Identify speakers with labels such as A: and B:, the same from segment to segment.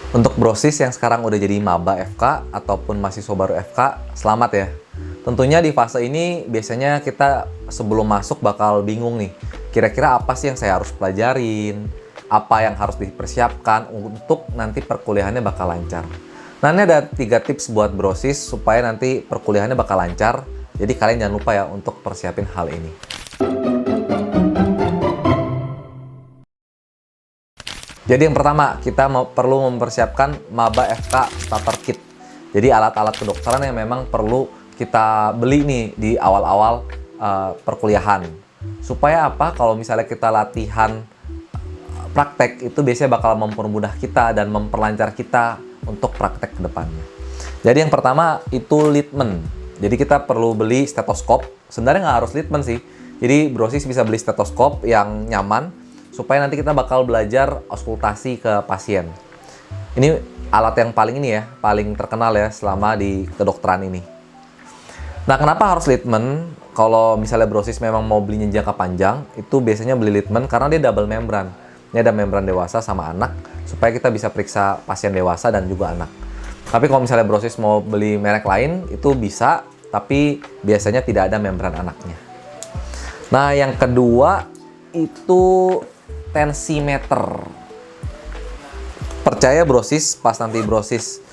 A: Untuk brosis yang sekarang udah jadi maba FK ataupun mahasiswa baru FK, selamat ya. Tentunya di fase ini biasanya kita sebelum masuk bakal bingung nih. Kira-kira apa sih yang saya harus pelajarin? Apa yang harus dipersiapkan untuk nanti perkuliahannya bakal lancar. Nah, ini ada 3 tips buat brosis supaya nanti perkuliahannya bakal lancar. Jadi kalian jangan lupa ya untuk persiapin hal ini. Jadi yang pertama, kita perlu mempersiapkan maba FK starter kit. Jadi alat-alat kedokteran yang memang perlu kita beli nih di awal-awal perkuliahan. Supaya apa? Kalau misalnya kita latihan praktek, itu biasanya bakal mempermudah kita dan memperlancar kita untuk praktek ke depannya. Jadi yang pertama itu litmen. Jadi kita perlu beli stetoskop. Sebenarnya nggak harus litmen sih. Jadi brosis bisa beli stetoskop yang nyaman, supaya nanti kita bakal belajar auskultasi ke pasien. Ini alat yang paling ini ya, paling terkenal ya selama di kedokteran ini. Nah, kenapa harus litmen? Kalau misalnya brosis memang mau belinya jangka panjang, itu biasanya beli litmen karena dia double membran. Ini ada membran dewasa sama anak, supaya kita bisa periksa pasien dewasa dan juga anak. Tapi kalau misalnya brosis mau beli merek lain, itu bisa, tapi biasanya tidak ada membran anaknya. Nah, yang kedua itu tensimeter. Percaya brosis, pas nanti brosis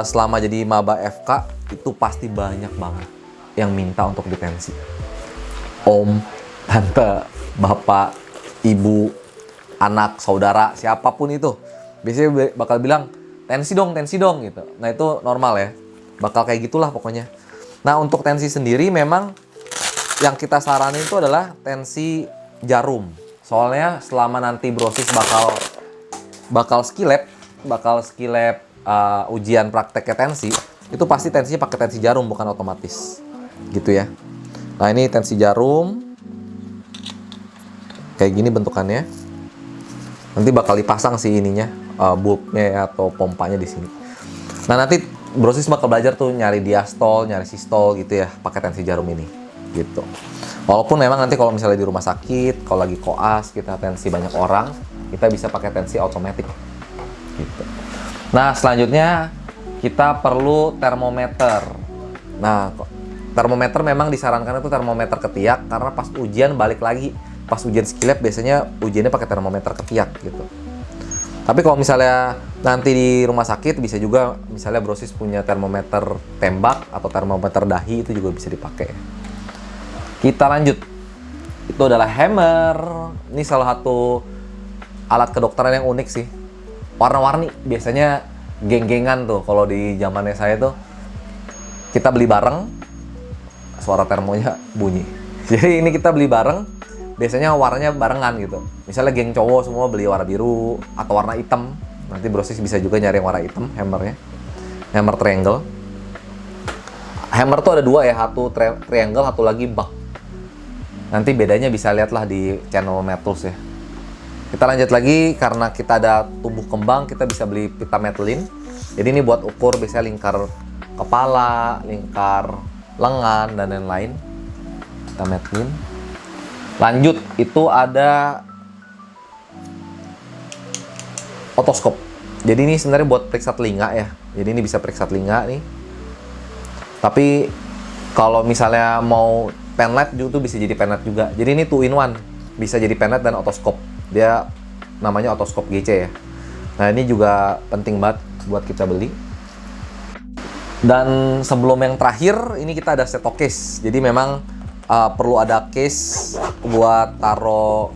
A: selama jadi maba FK, itu pasti banyak banget yang minta untuk ditensi. Om, tante, bapak, ibu, anak, saudara, siapapun itu. Biasanya bakal bilang, tensi dong gitu. Nah, itu normal ya. Bakal kayak gitulah pokoknya. Nah, untuk tensi sendiri memang yang kita saranin itu adalah tensi jarum. Soalnya selama nanti brosis bakal skilab ujian prakteknya tensi, itu pasti tensinya pakai tensi jarum, bukan otomatis. Gitu ya. Nah, ini tensi jarum. Kayak gini bentukannya. Nanti bakal dipasang sih ininya, bulbnya atau pompanya di sini. Nah, nanti brosis bakal belajar tuh nyari diastol, nyari sistol gitu ya, pakai tensi jarum ini. Gitu. Walaupun memang nanti kalau misalnya di rumah sakit, kalau lagi koas, kita tensi banyak orang, kita bisa pakai tensi otomatis. Gitu. Nah, selanjutnya kita perlu termometer. Nah, termometer memang disarankan itu termometer ketiak, karena pas ujian balik lagi, pas ujian skilab biasanya ujiannya pakai termometer ketiak gitu. Tapi kalau misalnya nanti di rumah sakit, bisa juga misalnya brosis punya termometer tembak atau termometer dahi, itu juga bisa dipakai. Kita lanjut. Itu adalah hammer. Ini salah satu alat kedokteran yang unik sih. Warna-warni. Biasanya geng-gengan tuh. Kalau di zamannya saya tuh, kita beli bareng, suara termonya bunyi. Jadi ini kita beli bareng, biasanya warnanya barengan gitu. Misalnya geng cowok semua beli warna biru atau warna hitam. Nanti brosis bisa juga nyari yang warna hitam hammernya. Hammer triangle. Hammer tuh ada 2 ya, satu triangle, satu lagi buck. Nanti bedanya bisa lihatlah di channel Metals ya. Kita lanjut lagi, karena kita ada tumbuh kembang, kita bisa beli pita metlin. Jadi ini buat ukur biasanya lingkar kepala, lingkar lengan, dan lain-lain. Pita metlin. Lanjut, itu ada otoskop. Jadi ini sebenarnya buat periksa telinga ya. Jadi ini bisa periksa telinga nih. Tapi kalau misalnya mau penlight itu bisa jadi penlight juga. Jadi ini 2 in 1. Bisa jadi penlight dan otoskop. Dia namanya otoskop GC ya. Nah, ini juga penting banget buat kita beli. Dan sebelum yang terakhir, ini kita ada seto case. Jadi memang perlu ada case buat taruh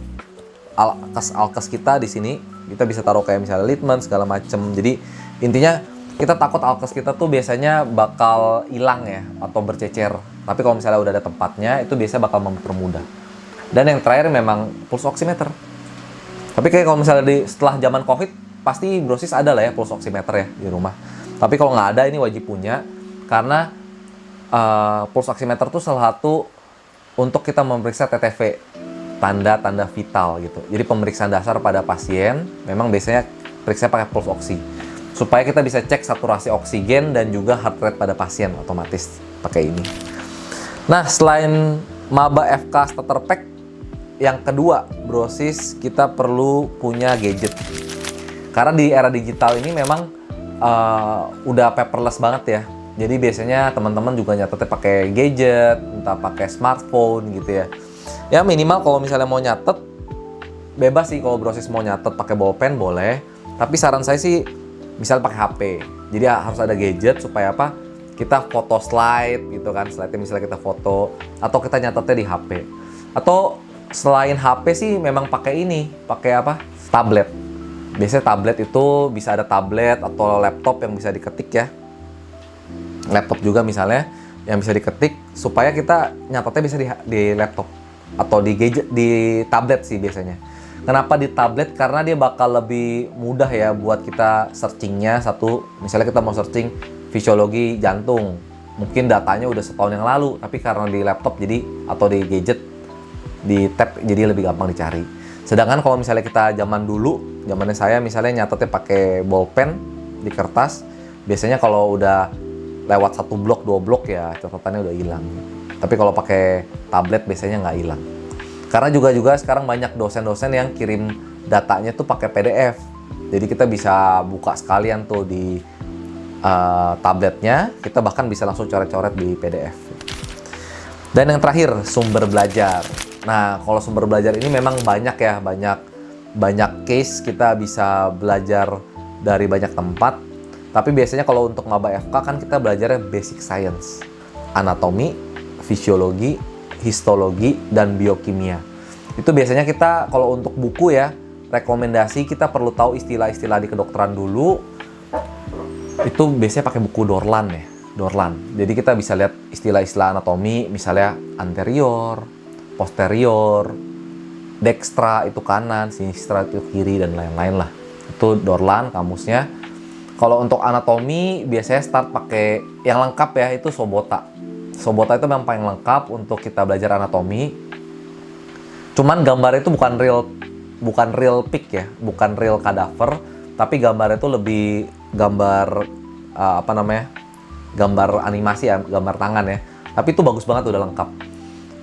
A: alkes kita di sini. Kita bisa taruh kayak misalnya litmen segala macem. Jadi intinya kita takut alkes kita tuh biasanya bakal hilang ya, atau bercecer. Tapi kalau misalnya udah ada tempatnya, itu biasanya bakal mempermudah. Dan yang terakhir memang pulse oximeter. Tapi kayak kalau misalnya setelah zaman COVID, pasti brosis ada lah ya pulse oximeter ya di rumah. Tapi kalau nggak ada, ini wajib punya. Karena pulse oximeter tuh salah satu untuk kita memeriksa TTV, tanda-tanda vital gitu. Jadi pemeriksaan dasar pada pasien, memang biasanya periksa pakai pulse oxi. Supaya kita bisa cek saturasi oksigen dan juga heart rate pada pasien, otomatis pakai ini. Nah, selain maba FK starter pack, yang kedua, brosis kita perlu punya gadget. Karena di era digital ini memang udah paperless banget ya. Jadi biasanya teman-teman juga nyatetnya pakai gadget, entah pakai smartphone gitu ya. Ya minimal kalau misalnya mau nyatet, bebas sih kalau Brosis mau nyatet pakai bolpen boleh. Tapi saran saya sih misal pakai HP. Jadi harus ada gadget supaya apa? Kita foto slide gitu kan, slide-nya misalnya kita foto atau kita nyatetnya di HP. Atau selain HP sih memang pakai ini, pakai apa? Tablet. Biasanya tablet itu bisa ada tablet atau laptop yang bisa diketik ya. Laptop juga misalnya yang bisa diketik supaya kita nyatetnya bisa di laptop atau di gadget, di tablet sih biasanya. Kenapa di tablet? Karena dia bakal lebih mudah ya buat kita searchingnya. Satu, misalnya kita mau searching fisiologi jantung, mungkin datanya udah setahun yang lalu, tapi karena di laptop jadi atau di gadget di tab jadi lebih gampang dicari. Sedangkan kalau misalnya kita zamannya saya misalnya nyatetnya pakai bolpen di kertas, biasanya kalau udah lewat 1 blok 2 blok ya catatannya udah hilang. Tapi kalau pakai tablet biasanya nggak hilang. Karena juga sekarang banyak dosen-dosen yang kirim datanya tuh pakai PDF. Jadi kita bisa buka sekalian tuh di tabletnya, kita bahkan bisa langsung coret-coret di PDF. Dan yang terakhir, sumber belajar. Nah, kalau sumber belajar ini memang banyak ya, banyak case kita bisa belajar dari banyak tempat. Tapi biasanya kalau untuk maba FK kan kita belajarnya basic science, anatomi, fisiologi, histologi, dan biokimia. Itu biasanya kita kalau untuk buku ya, rekomendasi kita perlu tahu istilah-istilah di kedokteran dulu. Itu biasanya pakai buku Dorlan ya, Dorlan. Jadi kita bisa lihat istilah-istilah anatomi, misalnya anterior, posterior, dextra itu kanan, sinistra itu kiri, dan lain-lain lah. Itu Dorlan kamusnya. Kalau untuk anatomi biasanya start pakai yang lengkap ya, itu Sobota. Sobota itu memang paling lengkap untuk kita belajar anatomi. Cuman gambarnya itu bukan real pic ya, bukan real cadaver, tapi gambarnya itu lebih gambar gambar animasi ya, gambar tangan ya. Tapi itu bagus banget, udah lengkap.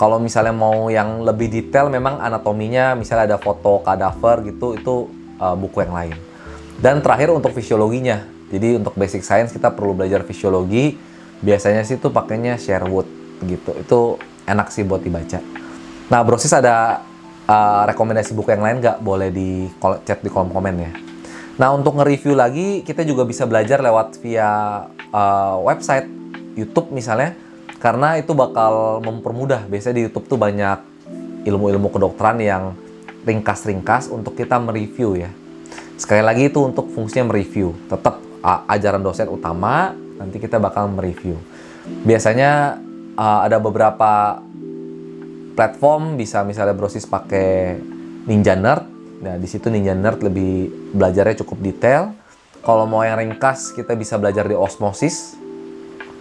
A: Kalau misalnya mau yang lebih detail, memang anatominya misalnya ada foto kadaver gitu, itu buku yang lain. Dan terakhir untuk fisiologinya. Jadi untuk basic science kita perlu belajar fisiologi. Biasanya sih tuh pakainya Sherwood gitu. Itu enak sih buat dibaca. Nah, Brosis ada rekomendasi buku yang lain nggak? Boleh di chat di kolom komen ya. Nah, untuk nge-review lagi, kita juga bisa belajar lewat via website YouTube misalnya. Karena itu bakal mempermudah. Biasanya di YouTube tuh banyak ilmu-ilmu kedokteran yang ringkas-ringkas untuk kita mereview ya. Sekali lagi itu untuk fungsinya mereview. Tetap ajaran dosen utama, nanti kita bakal mereview. Biasanya ada beberapa platform, bisa misalnya Brosis pakai Ninja Nerd. Nah, di situ Ninja Nerd lebih belajarnya cukup detail. Kalau mau yang ringkas, kita bisa belajar di Osmosis.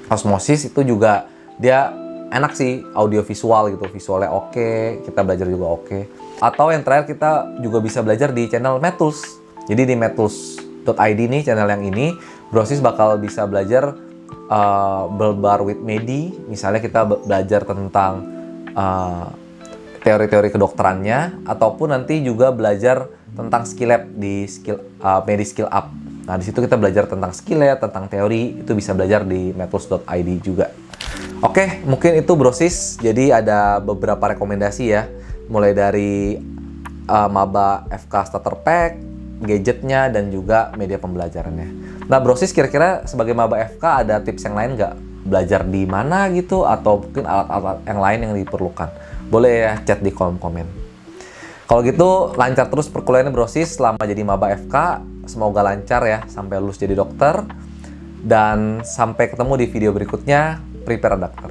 A: Osmosis itu juga dia enak sih, audio visual gitu. Visualnya oke, kita belajar juga oke. Atau yang terakhir kita juga bisa belajar di channel Metools. Jadi di metools.id nih, channel yang ini, Brosis bakal bisa belajar Bulbar with Medi. Misalnya kita belajar tentang teori-teori kedokterannya, ataupun nanti juga belajar tentang skill lab di Medi Skill Up. Nah, di situ kita belajar tentang skill lab, tentang teori, itu bisa belajar di metools.id juga. Oke, mungkin itu Brosis. Jadi ada beberapa rekomendasi ya, mulai dari maba FK Starter Pack, gadgetnya, dan juga media pembelajarannya. Nah, Brosis kira-kira sebagai maba FK ada tips yang lain nggak? Belajar di mana gitu, atau mungkin alat-alat yang lain yang diperlukan? Boleh ya chat di kolom komen. Kalau gitu, lancar terus perkuliahannya Brosis selama jadi maba FK. Semoga lancar ya sampai lulus jadi dokter. Dan sampai ketemu di video berikutnya. Prepare a Doctor.